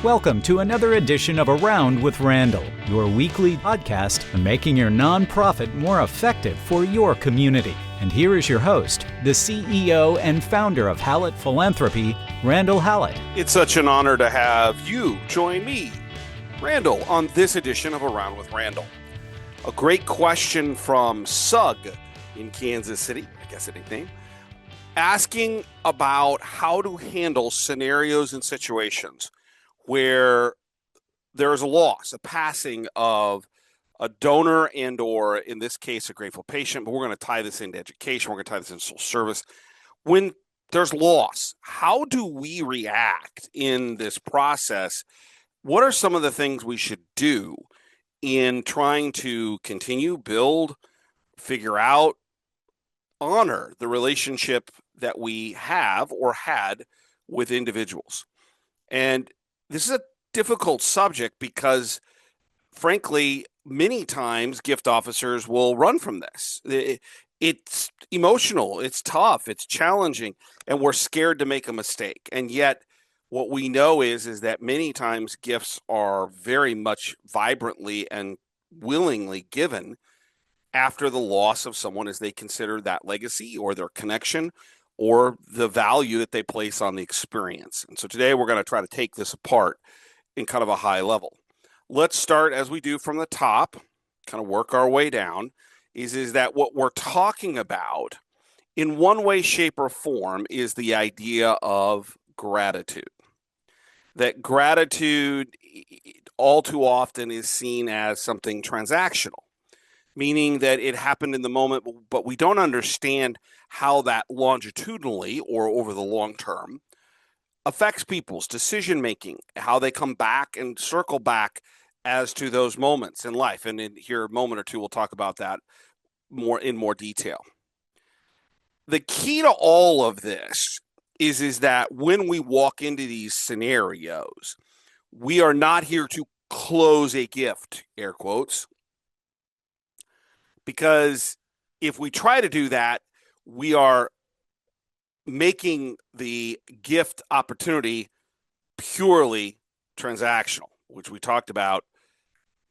Welcome to another edition of Around with Randall, your weekly podcast on making your nonprofit more effective for your community. And here is your host, the CEO and founder of Hallett Philanthropy, Randall Hallett. It's such an honor to have you join me, Randall, on this edition of Around with Randall. A great question from Sug in Kansas City, I guess a nickname, asking about how to handle scenarios and situations where there is a loss, a passing of a donor and or, in this case, a grateful patient, but we're going to tie this into education, we're going to tie this into social service. When there's loss, how do we react in this process? What are some of the things we should do in trying to continue, build, figure out, honor the relationship that we have or had with individuals? And this is a difficult subject because, frankly, many times gift officers will run from this. It's emotional, it's tough, it's challenging, and we're scared to make a mistake. And yet what we know is that many times gifts are very much vibrantly and willingly given after the loss of someone as they consider that legacy or their connection or the value that they place on the experience. And so today we're going to try to take this apart in kind of a high level. Let's start, as we do, from the top, kind of work our way down, is that what we're talking about in one way, shape, or form is the idea of gratitude. That gratitude all too often is seen as something transactional, meaning that it happened in the moment, but we don't understand how that longitudinally or over the long term affects people's decision making, how they come back and circle back as to those moments in life. And in here a moment or two, we'll talk about that in more detail. The key to all of this is that when we walk into these scenarios, we are not here to close a gift, air quotes, because if we try to do that, we are making the gift opportunity purely transactional, which we talked about.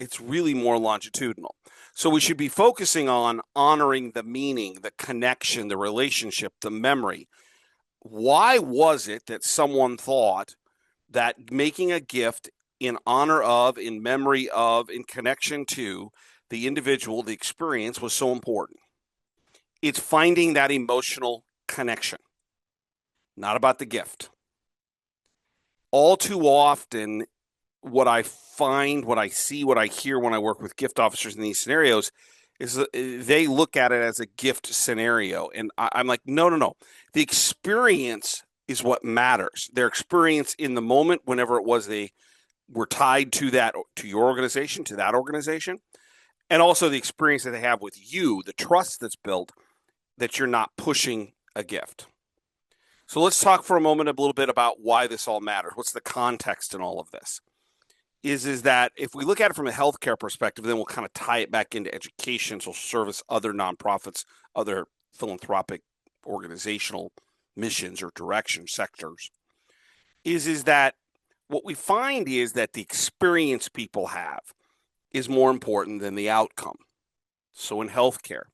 It's really more longitudinal. So we should be focusing on honoring the meaning, the connection, the relationship, the memory. Why was it that someone thought that making a gift in honor of, in memory of, in connection to the individual, the experience was so important? It's finding that emotional connection, not about the gift. All too often, what I find, what I see, what I hear when I work with gift officers in these scenarios is that they look at it as a gift scenario. And I'm like, no. The experience is what matters. Their experience in the moment, whenever it was they were tied to that, to your organization, to that organization, and also the experience that they have with you, the trust that's built, that you're not pushing a gift. So let's talk for a moment a little bit about why this all matters. What's the context in all of this? Is that if we look at it from a healthcare perspective, then we'll kind of tie it back into education, social service, other nonprofits, other philanthropic organizational missions or direction sectors, is that what we find is that the experience people have is more important than the outcome. So in healthcare,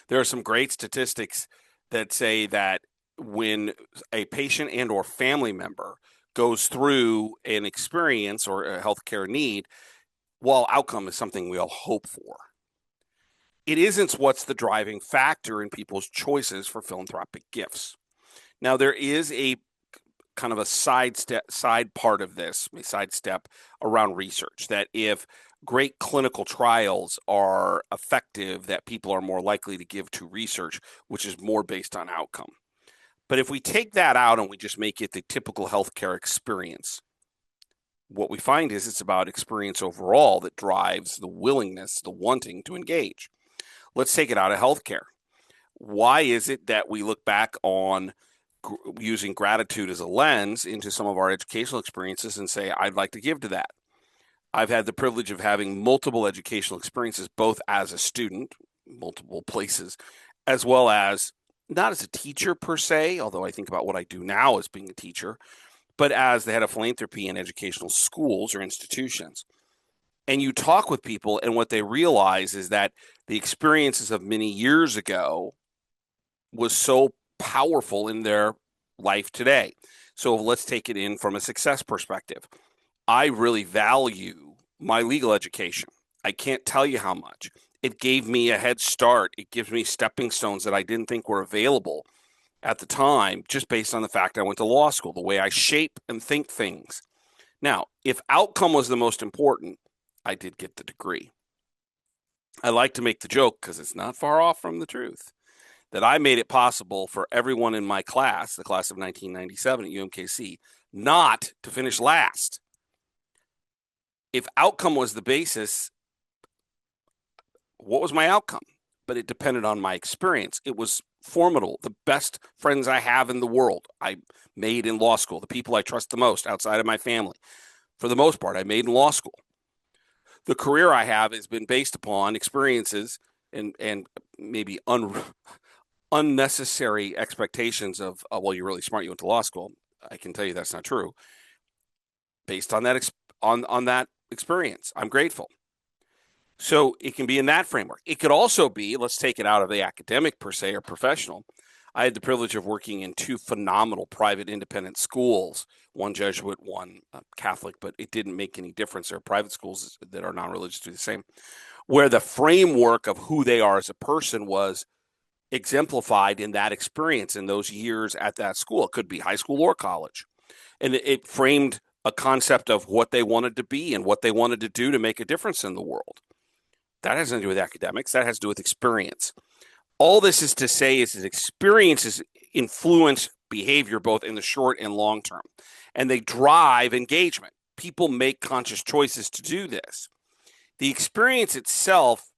there are some great statistics that say that when a patient and or family member goes through an experience or a healthcare need, while outcome is something we all hope for, it isn't what's the driving factor in people's choices for philanthropic gifts. Now, there is a kind of a side part of this, a sidestep around research, that if great clinical trials are effective, that people are more likely to give to research, which is more based on outcome. But if we take that out and we just make it the typical healthcare experience, what we find is it's about experience overall that drives the willingness, the wanting to engage. Let's take it out of healthcare. Why is it that we look back on using gratitude as a lens into some of our educational experiences and say, I'd like to give to that? I've had the privilege of having multiple educational experiences, both as a student, multiple places, as well as not as a teacher per se, although I think about what I do now as being a teacher, but as the head of philanthropy in educational schools or institutions. And you talk with people, and what they realize is that the experiences of many years ago was so powerful in their life today. So let's take it in from a success perspective. I really value my legal education. I can't tell you how much. It gave me a head start. It gives me stepping stones that I didn't think were available at the time, just based on the fact I went to law school, the way I shape and think things. Now, if outcome was the most important, I did get the degree. I like to make the joke, because it's not far off from the truth, that I made it possible for everyone in my class, the class of 1997 at UMKC, not to finish last. If outcome was the basis, what was my outcome? But it depended on my experience. It was formidable. The best friends I have in the world, I made in law school. The people I trust the most outside of my family, for the most part, I made in law school. The career I have has been based upon experiences and maybe unnecessary expectations of, well, you're really smart, you went to law school. I can tell you that's not true. Based on that on that experience, I'm grateful. So it can be in that framework. It could also be, let's take it out of the academic per se or professional. I had the privilege of working in two phenomenal private independent schools, one Jesuit, one Catholic, but it didn't make any difference. There are private schools that are non-religious do the same, where the framework of who they are as a person was exemplified in that experience in those years at that school. It could be high school or college. And it framed a concept of what they wanted to be and what they wanted to do to make a difference in the world. That has nothing to do with academics. That has to do with experience. All this is to say is that experiences influence behavior both in the short and long term, and they drive engagement. People make conscious choices to do this. The experience itself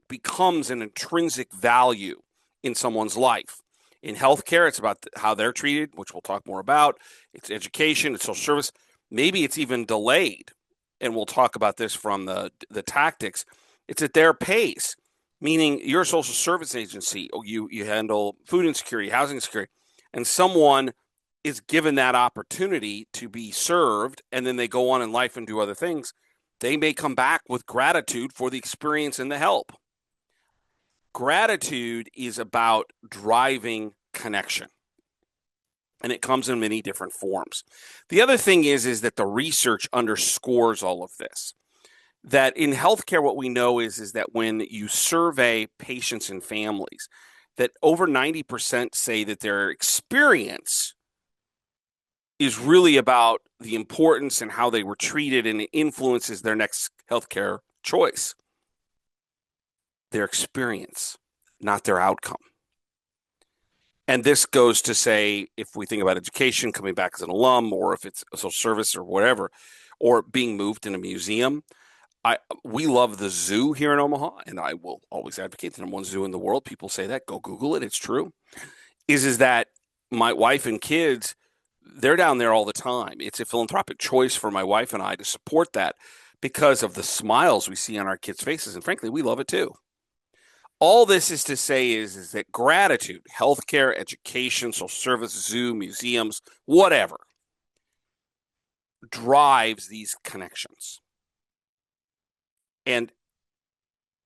becomes an intrinsic value in someone's life. In healthcare, it's about how they're treated, which we'll talk more about. It's education, it's social service. Maybe it's even delayed, and we'll talk about this from the tactics. It's at their pace, meaning you're a social service agency, or you handle food insecurity, housing insecurity, and someone is given that opportunity to be served, and then they go on in life and do other things. They may come back with gratitude for the experience and the help. Gratitude is about driving connection, and it comes in many different forms. The other thing is that the research underscores all of this. That in healthcare, what we know is that when you survey patients and families, that over 90% say that their experience is really about the importance and how they were treated, and it influences their next healthcare choice. Their experience, not their outcome. And this goes to say, if we think about education, coming back as an alum, or if it's a social service or whatever, or being moved in a museum. We love the zoo here in Omaha, and I will always advocate the number one zoo in the world. People say that. Go Google it. It's true. Is that my wife and kids, they're down there all the time. It's a philanthropic choice for my wife and I to support that because of the smiles we see on our kids' faces. And frankly, we love it too. All this is to say is that gratitude, healthcare, education, social service, zoo, museums, whatever, drives these connections. And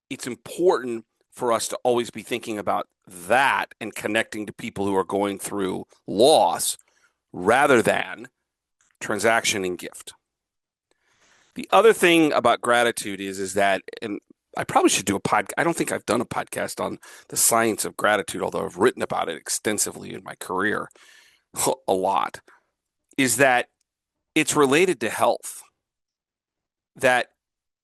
it's important for us to always be thinking about that and connecting to people who are going through loss rather than transaction and gift. The other thing about gratitude is that, and I probably should do a podcast. I don't think I've done a podcast on the science of gratitude, although I've written about it extensively in my career a lot, is that it's related to health. That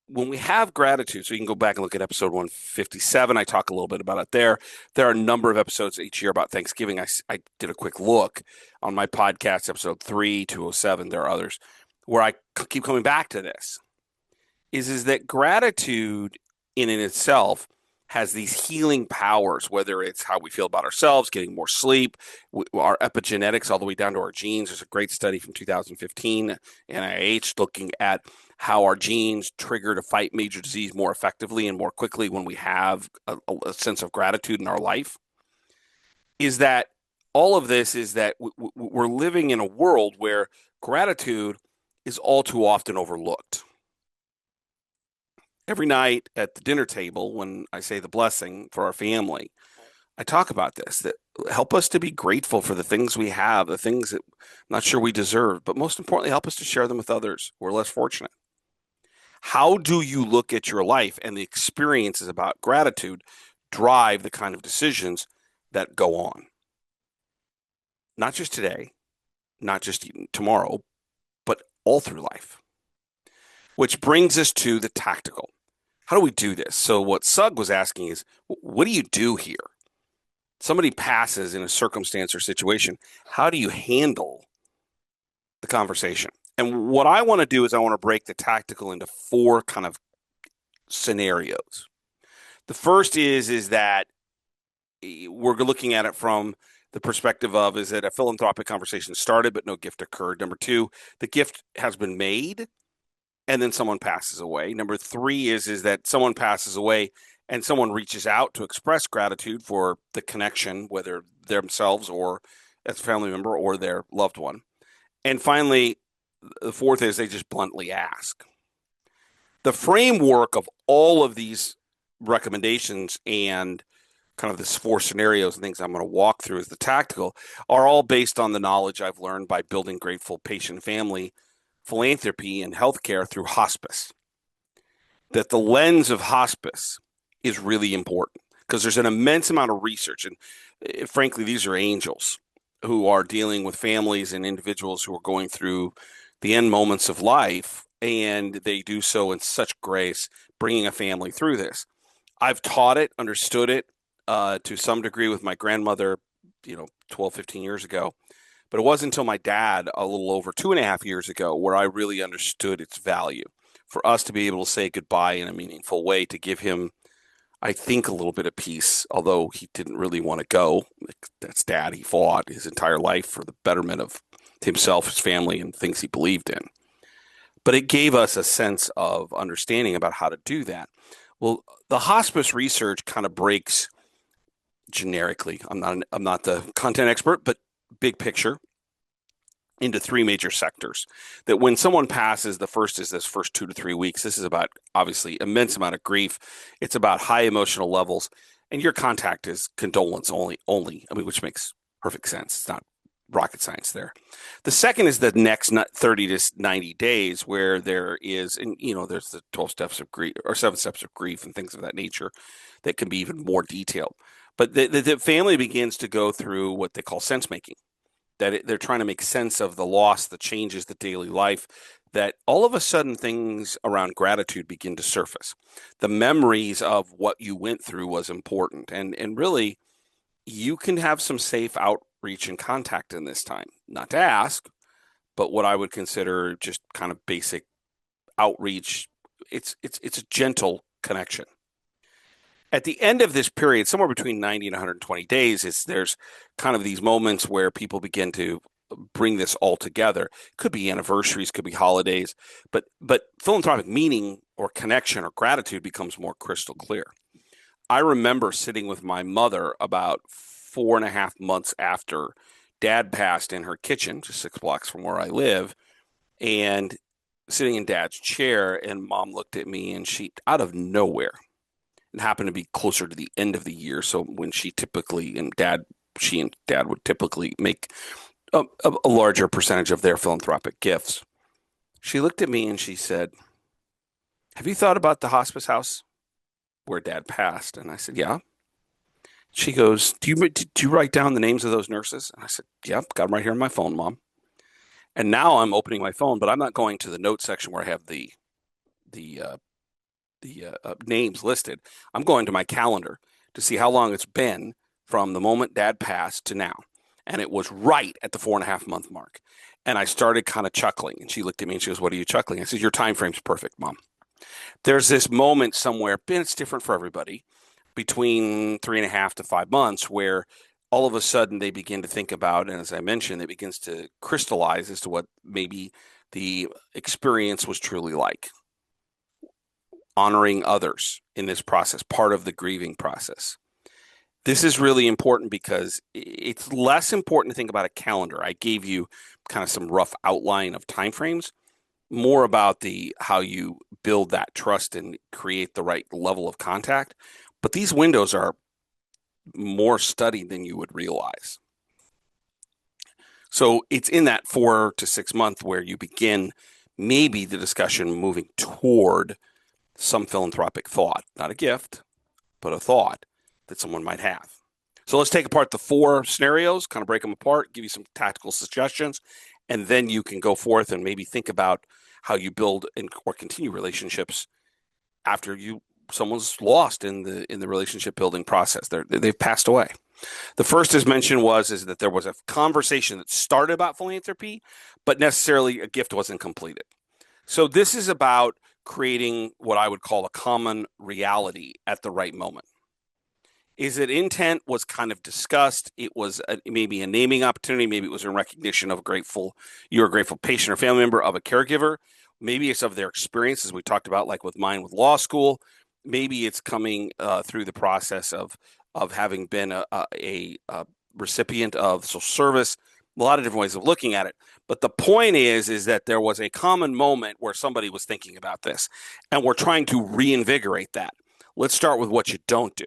when we have gratitude, so you can go back and look at episode 157. I talk a little bit about it there. There are a number of episodes each year about Thanksgiving. I did a quick look on my podcast, episode 3, 207. There are others where I keep coming back to this. Is that gratitude in itself has these healing powers, whether it's how we feel about ourselves, getting more sleep, our epigenetics, all the way down to our genes. There's a great study from 2015, NIH, looking at how our genes trigger to fight major disease more effectively and more quickly when we have a sense of gratitude in our life. Is that all of this is that we're living in a world where Gratitude is all too often overlooked. Every night at the dinner table, when I say the blessing for our family, I talk about this, that help us to be grateful for the things we have, the things that I'm not sure we deserve, but most importantly, help us to share them with others who are less fortunate. How do you look at your life and the experiences about gratitude drive the kind of decisions that go on? Not just today, not just tomorrow, but all through life. Which brings us to the tactical. How do we do this? So what Sugg was asking is, what do you do here? Somebody passes in a circumstance or situation. How do you handle the conversation? And what I want to do is I want to break the tactical into four kind of scenarios. The first is that we're looking at it from the perspective of, is that a philanthropic conversation started but no gift occurred? Number two, the gift has been made and then someone passes away. Number three is that someone passes away and someone reaches out to express gratitude for the connection, whether themselves or as a family member or their loved one. And finally, the fourth is they just bluntly ask. The framework of all of these recommendations and kind of this four scenarios and things I'm going to walk through as the tactical are all based on the knowledge I've learned by building grateful patient family philanthropy and healthcare through hospice. That the lens of hospice is really important because there's an immense amount of research. And frankly, these are angels who are dealing with families and individuals who are going through the end moments of life. And they do so in such grace, bringing a family through this. I've taught it, understood it to some degree with my grandmother, 12, 15 years ago. But it wasn't until my dad, a little over 2.5 years ago, where I really understood its value for us to be able to say goodbye in a meaningful way, to give him, I think, a little bit of peace, although he didn't really want to go. That's Dad. He fought his entire life for the betterment of himself, his family, and things he believed in. But it gave us a sense of understanding about how to do that. Well, the hospice research kind of breaks generically. I'm not the content expert, but big picture into three major sectors. That when someone passes, the first is this first 2 to 3 weeks. This is about obviously immense amount of grief. It's about high emotional levels, and your contact is condolence only. I mean, which makes perfect sense. It's not rocket science there. The second is the next 30 to 90 days where there is, and there's the 12 steps of grief or 7 steps of grief and things of that nature that can be even more detailed. But the family begins to go through what they call sense making, that they're trying to make sense of the loss, the changes, the daily life, that all of a sudden things around gratitude begin to surface. The memories of what you went through was important. And really, you can have some safe outreach and contact in this time, not to ask, but what I would consider just kind of basic outreach. It's a gentle connection. At the end of this period, somewhere between 90 and 120 days, there's kind of these moments where people begin to bring this all together. Could be anniversaries, could be holidays, but philanthropic meaning or connection or gratitude becomes more crystal clear. I remember sitting with my mother about 4.5 months after Dad passed in her kitchen, just 6 blocks from where I live, and sitting in Dad's chair, and Mom looked at me and she, out of nowhere, it happened to be closer to the end of the year. So when she and Dad would typically make a larger percentage of their philanthropic gifts. She looked at me and she said, "Have you thought about the hospice house where Dad passed?" And I said, "Yeah." She goes, "Do you write down the names of those nurses?" And I said, "Yep, got them right here on my phone, Mom." And now I'm opening my phone, but I'm not going to the notes section where I have the names listed. I'm going to my calendar to see how long it's been from the moment Dad passed to now. And it was right at the 4.5 month mark. And I started kind of chuckling. And she looked at me and she goes, "What are you chuckling?" I said, "Your time frame's perfect, Mom." There's this moment somewhere, and it's different for everybody, between 3.5 to 5 months where all of a sudden they begin to think about, and as I mentioned, it begins to crystallize as to what maybe the experience was truly like. Honoring others in this process, part of the grieving process. This is really important because it's less important to think about a calendar. I gave you kind of some rough outline of timeframes, more about the how you build that trust and create the right level of contact. But these windows are more studied than you would realize. So it's in that 4 to 6 month where you begin maybe the discussion moving toward some philanthropic thought, not a gift, but a thought that someone might have. So let's take apart the 4 scenarios, kind of break them apart, give you some tactical suggestions, and then you can go forth and maybe think about how you build or continue relationships after someone's lost in the relationship building process. They've passed away. The first, as mentioned, is that there was a conversation that started about philanthropy, but necessarily a gift wasn't completed. So this is about creating what I would call a common reality at the right moment. Is it intent was kind of discussed. It was maybe a naming opportunity. Maybe it was in recognition of you're a grateful patient or family member of a caregiver. Maybe it's of their experiences we talked about, like with mine with law school. Maybe it's coming through the process of having been a recipient of social service. A lot of different ways of looking at it. But the point is that there was a common moment where somebody was thinking about this, and we're trying to reinvigorate that. Let's start with what you don't do.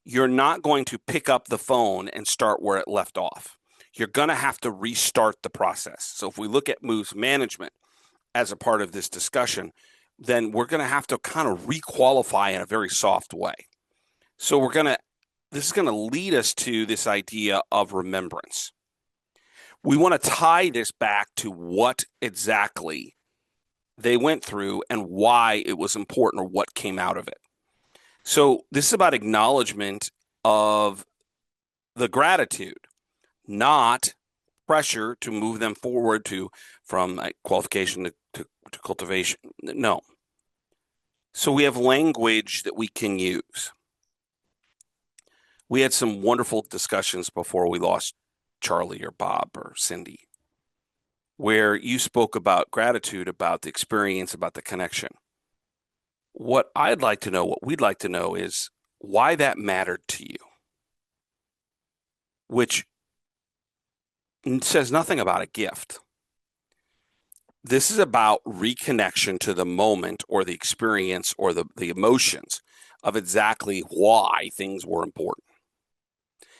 You're not going to pick up the phone and start where it left off. You're going to have to restart the process. So if we look at moves management as a part of this discussion, then we're going to have to kind of requalify in a very soft way. So this is going to lead us to this idea of remembrance. We want to tie this back to what exactly they went through and why it was important or what came out of it. So this is about acknowledgement of the gratitude, not pressure to move them forward from qualification to cultivation. No. So we have language that we can use. We had some wonderful discussions before we lost Charlie or Bob or Cindy, where you spoke about gratitude, about the experience, about the connection. What we'd like to know is why that mattered to you, which says nothing about a gift. This is about reconnection to the moment or the experience or the emotions of exactly why things were important.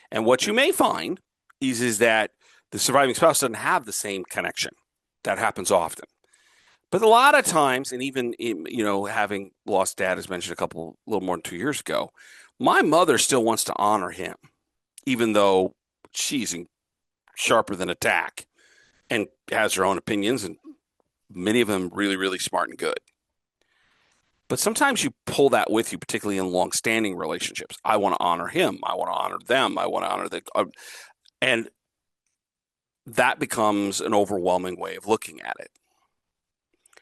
And what you may find is that the surviving spouse doesn't have the same connection. That happens often. But a lot of times, and even having lost dad, as mentioned a little more than 2 years ago, my mother still wants to honor him, even though she's sharper than a tack and has her own opinions, and many of them really, really smart and good. But sometimes you pull that with you, particularly in long-standing relationships. I want to honor him. I want to honor them. I want to honor and that becomes an overwhelming way of looking at it.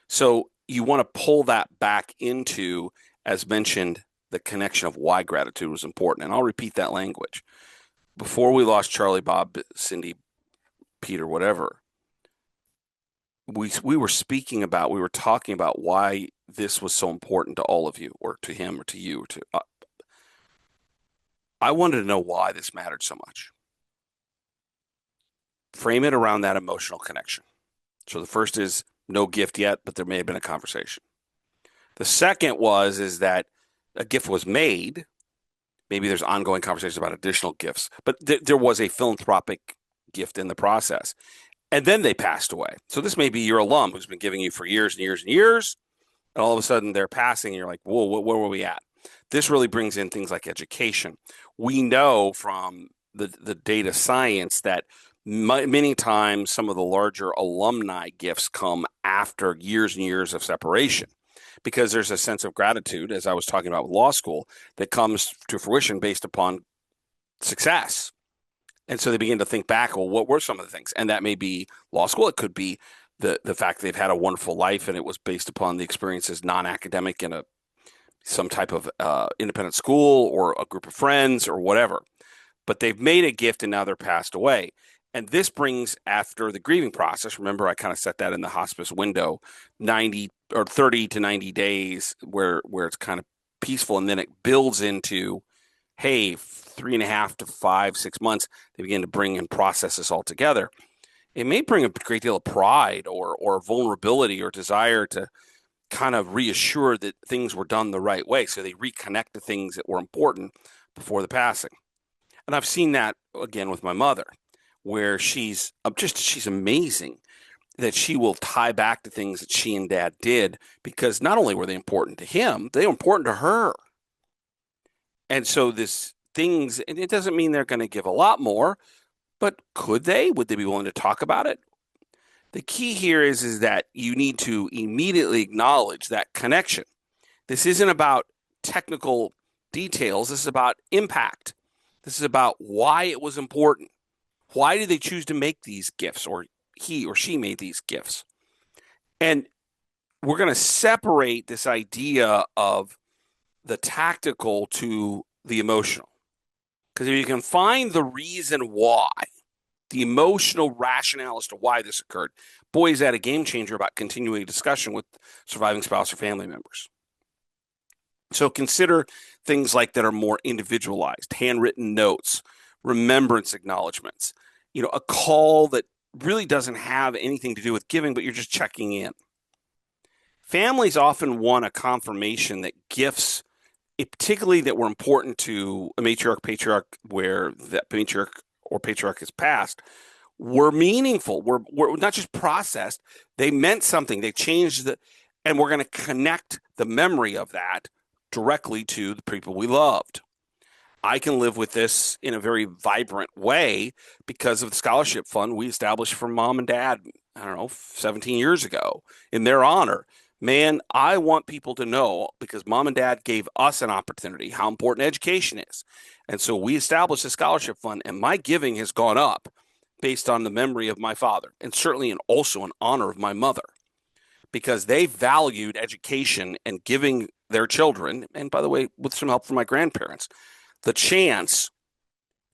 So you want to pull that back into, as mentioned, the connection of why gratitude was important. And I'll repeat that language. Before we lost Charlie, Bob, Cindy, Peter, whatever, we were talking about why this was so important to all of you, or to him, or to you, or to I wanted to know why this mattered so much. Frame it around that emotional connection. So the first is no gift yet, but there may have been a conversation. The second is that a gift was made. Maybe there's ongoing conversations about additional gifts, but there was a philanthropic gift in the process. And then they passed away. So this may be your alum who's been giving you for years and years and years, and all of a sudden they're passing, and you're like, whoa, where were we at? This really brings in things like education. We know from the data science that many times some of the larger alumni gifts come after years and years of separation, because there's a sense of gratitude, as I was talking about with law school, that comes to fruition based upon success. And so they begin to think back, well, what were some of the things? And that may be law school. It could be the fact they've had a wonderful life, and it was based upon the experiences non-academic in some type of independent school or a group of friends or whatever. But they've made a gift, and now they're passed away. And this brings, after the grieving process, remember I kind of set that in the hospice window, 90 or 30 to 90 days where it's kind of peaceful, and then it builds into, hey, 3.5 to 5, 6 months, they begin to bring and process this all together. It may bring a great deal of pride or vulnerability or desire to kind of reassure that things were done the right way. So they reconnect to things that were important before the passing. And I've seen that again with my mother, where she's amazing that she will tie back to things that she and dad did, because not only were they important to him, they were important to her. And so and it doesn't mean they're going to give a lot more, but could they? Would they be willing to talk about it? The key here is that you need to immediately acknowledge that connection. This isn't about technical details. This is about impact. This is about why it was important. Why did they choose to make these gifts, or he or she made these gifts? And we're going to separate this idea of the tactical to the emotional. Because if you can find the reason why, the emotional rationale as to why this occurred, boy, is that a game changer about continuing a discussion with surviving spouse or family members. So consider things like that are more individualized, handwritten notes, remembrance acknowledgments, a call that really doesn't have anything to do with giving, but you're just checking in. Families often want a confirmation that gifts, particularly that were important to a matriarch, patriarch, where that matriarch or patriarch has passed, were meaningful, were not just processed, they meant something, they changed and we're going to connect the memory of that directly to the people we loved. I can live with this in a very vibrant way because of the scholarship fund we established for mom and dad, 17 years ago, in their honor. Man, I want people to know, because mom and dad gave us an opportunity, how important education is. And so we established a scholarship fund, and my giving has gone up based on the memory of my father, and certainly also in honor of my mother, because they valued education and giving their children, and by the way, with some help from my grandparents, the chance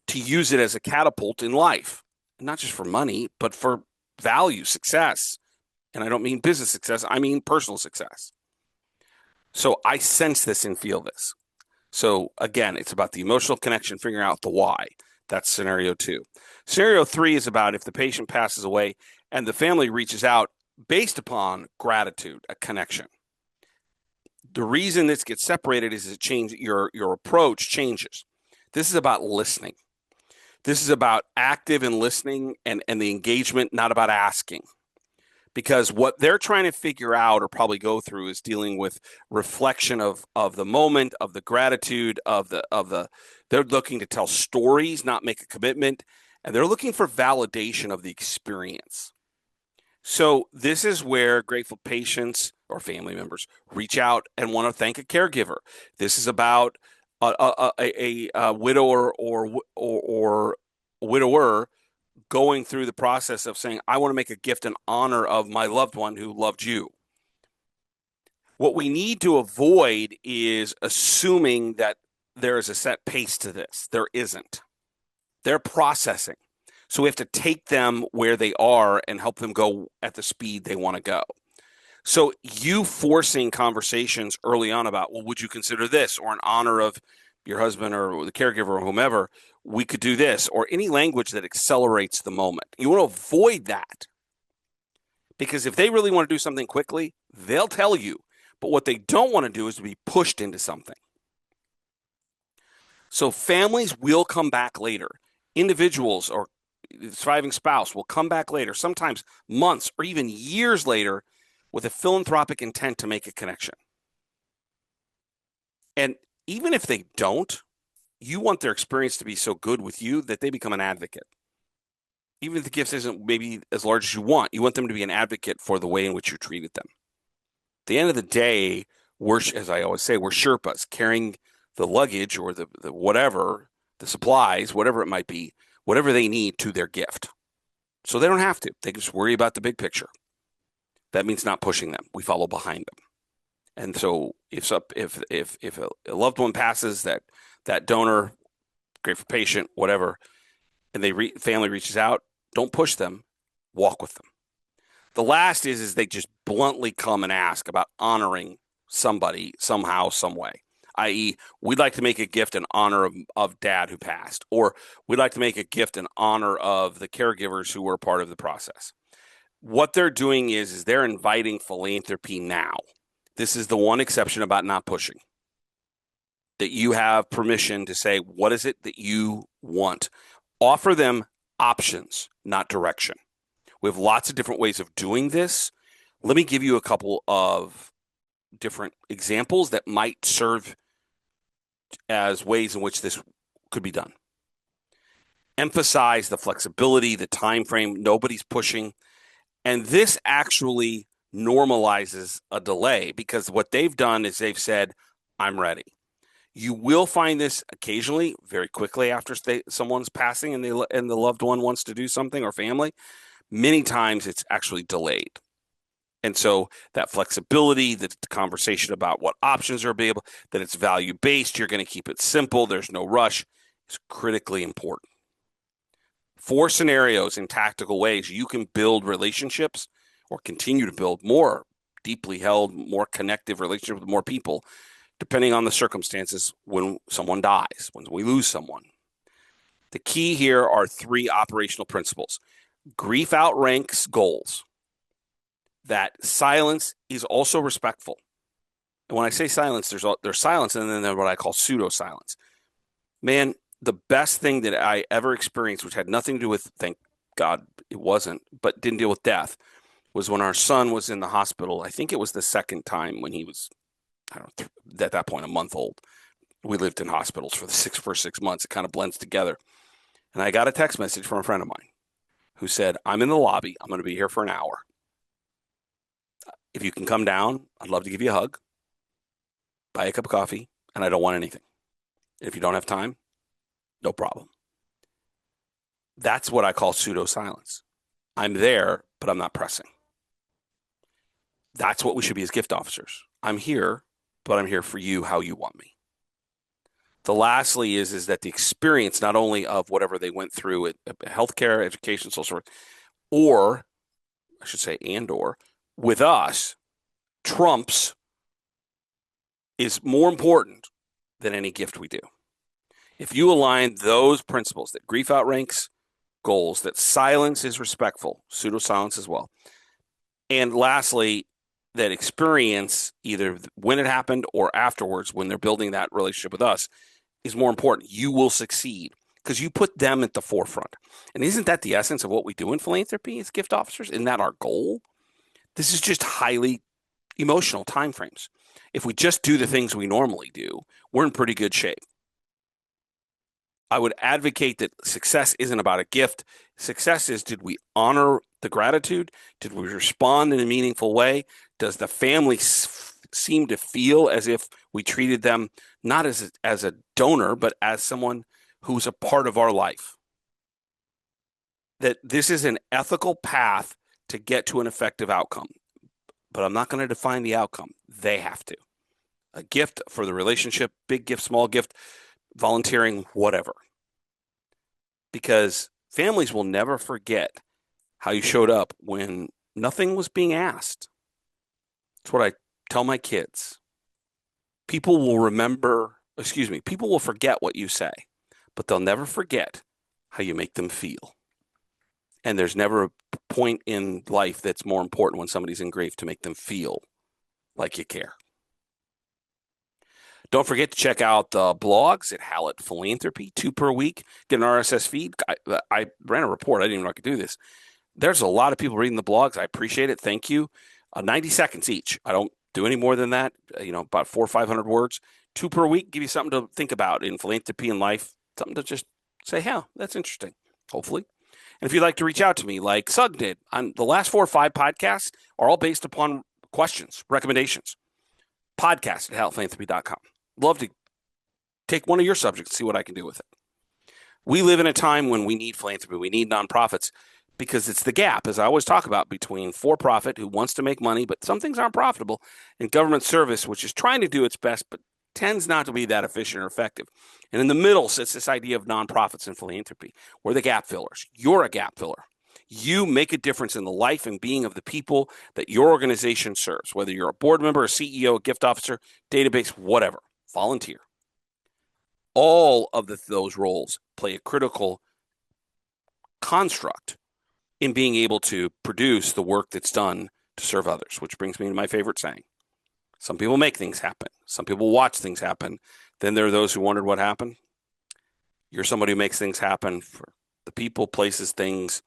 to use it as a catapult in life, not just for money, but for value, success. And I don't mean business success, I mean personal success. So I sense this and feel this. So again, it's about the emotional connection, figuring out the why. That's scenario 2. Scenario 3 is about if the patient passes away and the family reaches out based upon gratitude, a connection. The reason this gets separated is your approach changes. This is about listening. This is about active and listening and the engagement, not about asking. Because what they're trying to figure out or probably go through is dealing with reflection of the moment, of the gratitude, they're looking to tell stories, not make a commitment, and they're looking for validation of the experience. So this is where grateful patients or family members reach out and want to thank a caregiver. This is about a widower or widower going through the process of saying, I want to make a gift in honor of my loved one who loved you. What we need to avoid is assuming that there is a set pace to this. There isn't. They're processing. So we have to take them where they are and help them go at the speed they want to go. So you forcing conversations early on about, well, would you consider this, or in honor of your husband or the caregiver or whomever, we could do this, or any language that accelerates the moment. You want to avoid that, because if they really want to do something quickly, they'll tell you. But what they don't want to do is to be pushed into something. So families will come back later. Individuals or surviving spouse will come back later, sometimes months or even years later, with a philanthropic intent to make a connection. And even if they don't, you want their experience to be so good with you that they become an advocate. Even if the gift isn't maybe as large as you want them to be an advocate for the way in which you treated them. At the end of the day, as I always say, we're Sherpas carrying the luggage or the whatever, the supplies, whatever it might be, whatever they need to their gift. So they don't have to. They can just worry about the big picture. That means not pushing them. We follow behind them. And so if a loved one passes, that donor, grateful patient, whatever, and family reaches out, don't push them, walk with them. The last is they just bluntly come and ask about honoring somebody somehow, some way. i.e., we'd like to make a gift in honor of dad who passed, or we'd like to make a gift in honor of the caregivers who were part of the process. What they're doing is they're inviting philanthropy now. This is the one exception about not pushing. That you have permission to say, what is it that you want? Offer them options, not direction. We have lots of different ways of doing this. Let me give you a couple of different examples that might serve as ways in which this could be done. Emphasize the flexibility, the time frame. Nobody's pushing. And this actually normalizes a delay, because what they've done is they've said, I'm ready. You will find this occasionally very quickly after someone's passing and the loved one wants to do something, or family. Many times it's actually delayed. And so that flexibility, the conversation about what options are available, that it's value-based, you're going to keep it simple, there's no rush, is critically important. 4 scenarios in tactical ways you can build relationships or continue to build more deeply held, more connective relationships with more people, depending on the circumstances when someone dies, when we lose someone. The key here are 3 operational principles. Grief outranks goals. That silence is also respectful. And when I say silence, there's silence, and then there's what I call pseudo-silence. Man, the best thing that I ever experienced, which had nothing to do with, thank God it wasn't, but didn't deal with death, was when our son was in the hospital. I think it was the second time when he was, I don't know, at that point, a month old. We lived in hospitals for the first 6 months. It kind of blends together. And I got a text message from a friend of mine who said, I'm in the lobby. I'm going to be here for an hour. If you can come down, I'd love to give you a hug, buy a cup of coffee, and I don't want anything. If you don't have time, no problem. That's what I call pseudo-silence. I'm there, but I'm not pressing. That's what we should be as gift officers. I'm here, but I'm here for you how you want me. The lastly is that the experience, not only of whatever they went through at healthcare, education, social work, or I should say, and/or with us, trumps is more important than any gift we do. If you align those principles, that grief outranks goals, that silence is respectful, pseudo-silence as well, and lastly, that experience, either when it happened or afterwards, when they're building that relationship with us, is more important. You will succeed because you put them at the forefront. And isn't that the essence of what we do in philanthropy as gift officers? Isn't that our goal? This is just highly emotional timeframes. If we just do the things we normally do, we're in pretty good shape. I would advocate that success isn't about a gift. Success is, did we honor the gratitude? Did we respond in a meaningful way? Does the family seem to feel as if we treated them not as a donor, but as someone who's a part of our life? That this is an ethical path to get to an effective outcome. But I'm not going to define the outcome. They have to. A gift for the relationship, big gift, small gift, volunteering, whatever. Because families will never forget how you showed up when nothing was being asked. That's what I tell my kids. People will forget what you say, but they'll never forget how you make them feel. And there's never a point in life that's more important when somebody's in grief to make them feel like you care. Don't forget to check out the blogs at Hallett Philanthropy, 2 per week. Get an RSS feed. I ran a report. I didn't even know I could do this. There's a lot of people reading the blogs. I appreciate it. Thank you. 90 seconds each. I don't do any more than that. About 400 or 500 words. 2 per week. Give you something to think about in philanthropy and life. Something to just say, yeah, that's interesting, hopefully. And if you'd like to reach out to me like Sugg did, the last 4 or 5 podcasts are all based upon questions, recommendations. Podcast at HallettPhilanthropy.com. Love to take one of your subjects and see what I can do with it. We live in a time when we need philanthropy. We need nonprofits because it's the gap, as I always talk about, between for-profit, who wants to make money, but some things aren't profitable, and government service, which is trying to do its best, but tends not to be that efficient or effective. And in the middle sits this idea of nonprofits and philanthropy. We're the gap fillers. You're a gap filler. You make a difference in the life and being of the people that your organization serves, whether you're a board member, a CEO, a gift officer, database, whatever. volunteer. All of those roles play a critical construct in being able to produce the work that's done to serve others, which brings me to my favorite saying. Some people make things happen. Some people watch things happen. Then there are those who wondered what happened. You're somebody who makes things happen for the people, places, things,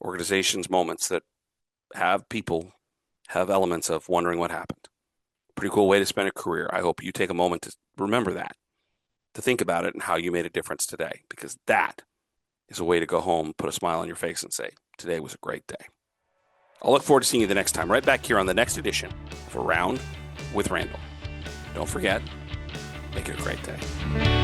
organizations, moments that have people have elements of wondering what happened. Pretty cool way to spend a career. I hope you take a moment to remember that, to think about it and how you made a difference today, because that is a way to go home, put a smile on your face and say, today was a great day. I'll look forward to seeing you the next time, right back here on the next edition of Around with Randall. Don't forget, make it a great day.